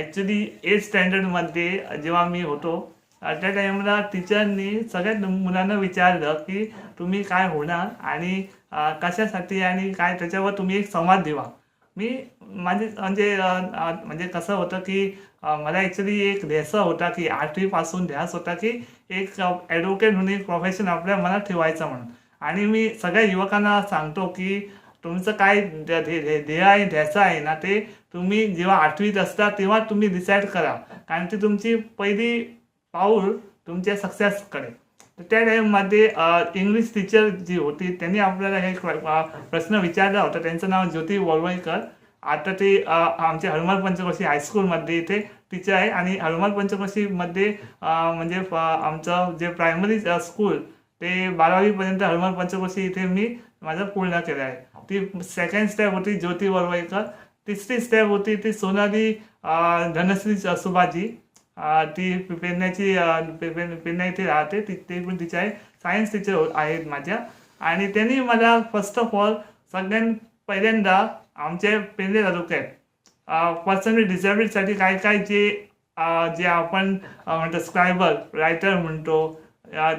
Actually 8th स्टँडर्डमध्ये जेव्हा मी होतो त्या टाईमला टीचरनी सगळ्यात मुलांना विचारलं की तुम्ही काय होणार आणि कशासाठी आणि काय त्याच्यावर तुम्ही एक संवाद द्यावा. मी माझे म्हणजे कसं होतं की मला ॲक्च्युली एक ध्यास होता की 8वीपासून ध्यास होता की एक ॲडव्होकेट म्हणून एक प्रोफेशन आपल्या मनात ठेवायचं म्हणून. आणि मी सगळ्या युवकांना सांगतो की तुमचं काय ध्येय आहे ध्यास आहे ना ते तुम्ही जेव्हा 8वीत असता तेव्हा तुम्ही डिसाईड करा, कारण ती तुमची पहिली पाऊल तुमच्या सक्सेसकडे. तर त्या टाईममध्ये इंग्लिश टीचर जी होती त्यांनी आपल्याला हे प्रश्न विचारला होता. त्यांचं नाव ज्योती वळवईकर. आता ते आमच्या हनुमान पंचकोशी हायस्कूलमध्ये इथे टीचर आहे आणि हनुमान पंचकोशीमध्ये म्हणजे आमचं जे प्रायमरी स्कूल ते 12वीपर्यंत हनुमान पंचकोशी इथे मी माझं पूर्ण केलं आहे. ती सेकंड स्टेप होती ज्योती वळवईकर. तिसरी स्टेप होती ती सोनाली धनश्री सुभाजी. ती पेन्याची पेन्या इथे राहते. ते पण तिचे आहे सायन्स टीचर आहेत माझ्या. आणि त्यांनी मला फर्स्ट ऑफ ऑल सगळ्यात पहिल्यांदा आमच्या पेन्या तालुक्यात पर्सनली डिसेबिलिटीसाठी काय काय जे आपण म्हणतो स्क्रायबर रायटर म्हणतो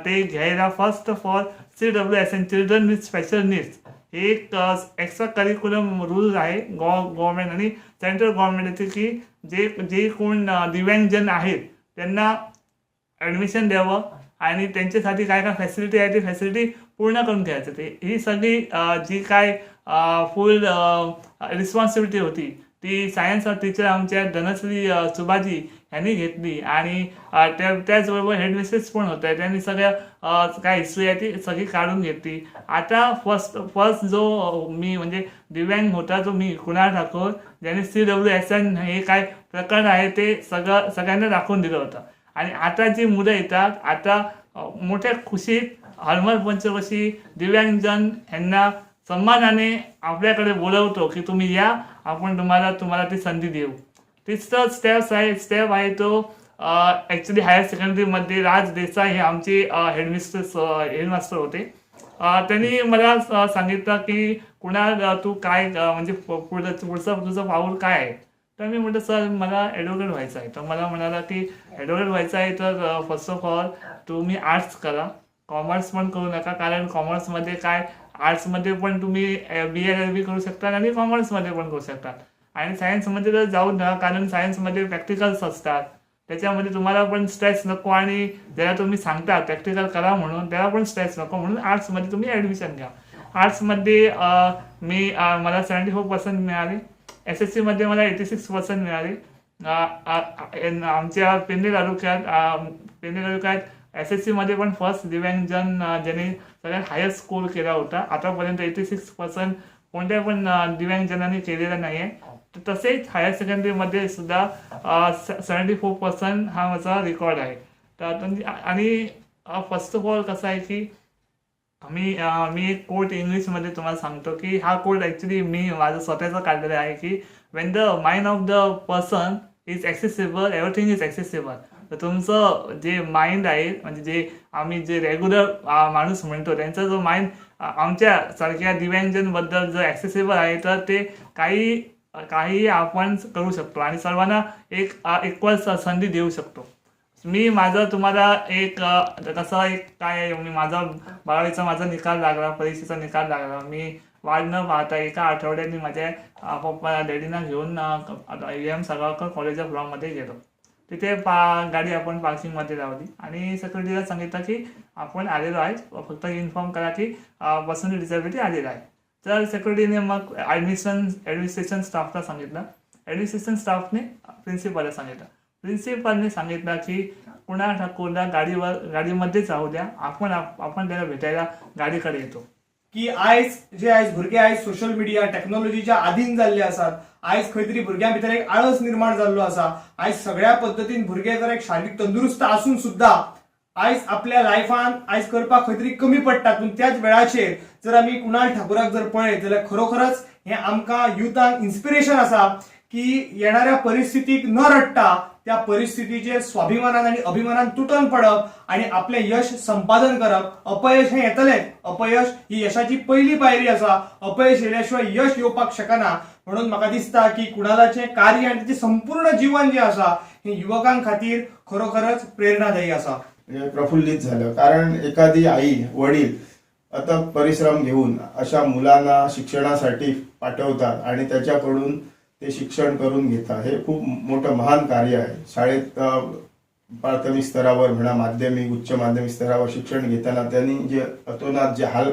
ते घ्यायला first of all CWSN children with special needs हे एक एक्स्ट्रा करिक्युलम रूल आहे गव्हर्नमेंट आणि सेंट्रल गव्हर्नमेंटचे की जे कोण दिव्यांगजन आहेत त्यांना ॲडमिशन द्यावं आणि त्यांच्यासाठी काय काय फॅसिलिटी आहे ती फॅसिलिटी पूर्ण करून घ्यायचं. ते ही सगळी जी काय फुल रिस्पॉन्सिबिलिटी होती ती सायन्स टीचर आमच्या धनश्री सुभाजी यांनी घेतली. आणि त्याचबरोबर हेडमिस्ट्रेस पण होत्या, त्यांनी सगळ्या काय हिस्ट्री आहे ती सगळी काढून घेतली. आता फर्स्ट जो मी म्हणजे दिव्यांग होता तो मी कुणाल ठाकूर, ज्याने CWSN हे काय प्रकरण आहे ते सगळ्यांना दाखवून दिलं होतं. आणि आता जी मुलं येतात आता मोठ्या खुशीत हनुमान पंचकोशी दिव्यांगजन यांना सन्मानाने आपल्याकडे बोलवतो की तुम्ही या, आपण तुम्हाला ती संधी देऊ. तिसरं स्टेप आहे तो ॲक्च्युली हायर सेकंडरीमध्ये राज देसाई हे आमचे हेडमास्टर होते. त्यांनी मला सांगितलं की कुणाल तू काय म्हणजे पुढचं तुझं पाऊल काय आहे. तर मी म्हटलं सर मला ॲडव्होकेट व्हायचं आहे. तर मला म्हणाला की ॲडव्होकेट व्हायचं आहे तर फर्स्ट ऑफ ऑल तुम्ही आर्ट्स करा, कॉमर्स पण करू नका, कारण कॉमर्समध्ये काय आर्ट्समध्ये पण तुम्ही BA LLB करू शकता आणि कॉमर्समध्ये पण करू शकता. आणि सायन्समध्ये तर जाऊ नका, कारण सायन्समध्ये प्रॅक्टिकल्स असतात, त्याच्यामध्ये तुम्हाला पण स्ट्रेस नको आणि ज्याला तुम्ही सांगता प्रॅक्टिकल करा म्हणून त्याला पण स्ट्रेस नको, म्हणून आर्ट्समध्ये तुम्ही ॲडमिशन घ्या. आर्ट्समध्ये मला 74% मिळाले. SSCमध्ये मला 86% मिळाले. आमच्या पेन्ने तालुक्यात SSCमध्ये पण फर्स्ट दिव्यांगजन ज्यांनी सगळ्यात हायस्ट स्कोर केला होता. आतापर्यंत 86% कोणत्या पण दिव्यांगजनांनी केलेला नाही आहे. तसेच हायर सेकंडरीमध्ये सुद्धा 74% हा माझा रेकॉर्ड आहे. तर आणि फर्स्ट ऑफ ऑल कसं आहे की मी एक कोट इंग्लिशमध्ये तुम्हाला सांगतो की हा कोट ॲक्च्युली मी माझं स्वतःचं काढलेलं आहे की Wien the mind of the person is accessible everything is accessible. तर तुमचं जे माइंड आहे म्हणजे आम्ही जे रेग्युलर माणूस म्हणतो त्यांचा जो माइंड आमच्यासारख्या दिव्यांगजनबद्दल जर ॲक्सेसिबल आहे तर ते काही आपण करू शकतो आणि सर्वांना एक इक्वल संधी देऊ शकतो. मी तुम्हाला एक कसं एक काय मी माझा 12वीचा माझा निकाल लागला, परीक्षेचा निकाल लागला. मी वाट न पाहता एका आठवड्याने माझ्या पप्पा डॅडीना घेऊन EM साळगावकर कॉलेज ऑफ लॉमध्ये गेलो. तिथे गाडी आपण पार्किंगमध्ये लावली आणि सेक्युरिटीला सांगितलं की आपण आलेलो आहे, फक्त इन्फॉर्म करा की पर्सनल डिसेबिलिटी आलेला आहे. तर सेक्युरिटीने मग ॲडमिनिस्ट्रेशन स्टाफला सांगितलं. ॲडमिनिस्ट्रेशन स्टाफने प्रिन्सिपलला सांगितलं. प्रिन्सिपलने सांगितलं की कुणाल ठाकूरला गाडीमध्येच राहू द्या, आपण त्याला भेटायला गाडीकडे येतो. की आयज भुरगे सोशल मीडिया टेक्नॉलॉजीच्या अधीन जाल्ले आसात. आयज खंय तरी भुरग्यां भितर एक आळस निर्माण जाल्लो आसा. आयज सगळ्या पद्दतीन भुरगे जर एक शारीरिक तंदुरुस्त असून सुद्धा आयज आपल्या लायफान आयज करपाक खंय तरी कमी पडटात. पूण त्याच वेळाचेर जर आमी कुणाल ठाकूराक जर पळयत जाल्यार खरोखरच हे आमकां युथांक इन्स्पिरेशन आसा की येणाऱ्या परिस्थितीक न रडटा त्या परिस्थितीचे स्वाभिमानान आणि अभिमानान तुटून पडप आणि आपले यश संपादन करप. अपयश हे येतलें. अपयश ही यशाची पहिली पायरी आसा. अपयश येयल्याशिवाय यश येवपाक शकना. म्हणून म्हाका दिसता की कुणालाचे कार्य आणि त्याचे संपूर्ण जीवन जे आसा हे युवकां खातीर खरोखरच प्रेरणादायी आसा. म्हणजे प्रफुल्लित झालं, कारण एखादी आई वडील अथक परिश्रम घेऊन अशा मुलांना शिक्षणासाठी पाठवतात आणि त्याच्याकडून ते शिक्षण करून घेतात. हे खूप मोठं महान कार्य आहे. शाळेत प्राथमिक स्तरावर म्हणा, माध्यमिक उच्च माध्यमिक स्तरावर शिक्षण घेताना त्यांनी जे अतोनात जे हाल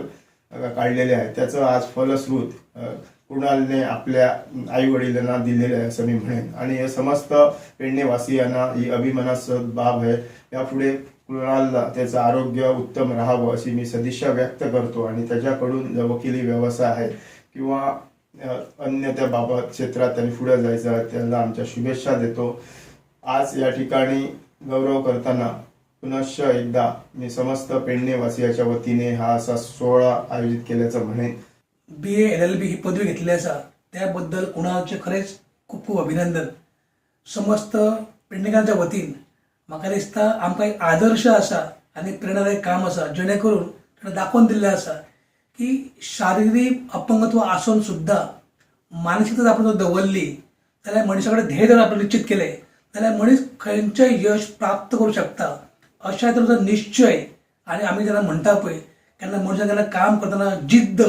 काढलेले आहेत त्याचं आज फलश्रुत कुणालने आपल्या आई वडिलांना दिलेलं आहे असं मी म्हणेन. आणि हे समस्त पेडणेवासियांना ही अभिमानास्पद बाब आहे. यापुढे कुणालला त्याचं आरोग्य उत्तम राहावं अशी मी सदिच्छा व्यक्त करतो आणि त्याच्याकडून जो वकिली व्यवसाय आहे किंवा अन्य त्या बाबत क्षेत्रात त्यांनी पुढे जायचं आहे त्याला आमच्या शुभेच्छा देतो. आज या ठिकाणी गौरव करताना पुनश्च एकदा मी समस्त पेडणेवासियाच्या वतीने हा असा सोहळा आयोजित केल्याचं म्हणेन. BA LLB ही पदवी घेतली आसा त्याबद्दल कुणालचे खरेच खूप खूप अभिनंदन. समस्त पेडणेकांच्या वतीन म्हाका दिसता आमकां एक आदर्श आसा आनी प्रेरणादायक काम आसा जेणे करून ताणें दाखोवन दिल्लें आसा की शारिरीक अपंगत्व आसून सुद्धा मानसिकता जर आपण जर दवरली जाल्यार मनशा कडेन ध्येय जर आपण निश्चित केले जाल्यार मनीस खंयचेंय यश प्राप्त करूं शकता. अशा तरेचो निश्चय आनी आमी जेन्ना म्हणटा पळय केन्ना मनशान जेन्ना काम करतना जिद्द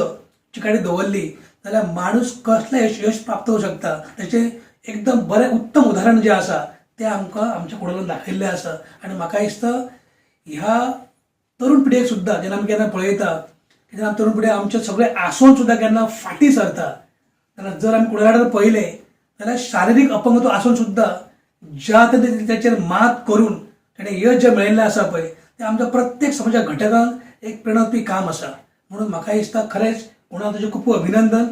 चिकाटी दवरली जाल्यार माणूस कसलें यश प्राप्त करूं शकता. ताचें एकदम बरें उत्तम उदाहरण जें आसा तें आमकां आमच्या कुडालान दाखयल्लें आसा. आनी म्हाका दिसता ह्या तरुण पिढयेक सुद्दां जेन्ना आमी केन्ना पळयता तेन्ना तरुण पिढी आमचे सगळे आसून सुद्दां केन्ना फाटीं सरता. तेन्ना जर आमी कुडालार पळयलें जाल्यार शारिरीक अपंगत्व आसून सुद्दां ज्या तरेन ताचेर मात करून ताणें यश जें मेळयल्लें आसा पळय तें आमच्या प्रत्येक समाजाच्या घटकांक एक प्रेरणादायी काम आसा. म्हणून म्हाका दिसता खरेंच कुणाल तुजें खूब अभिनंदन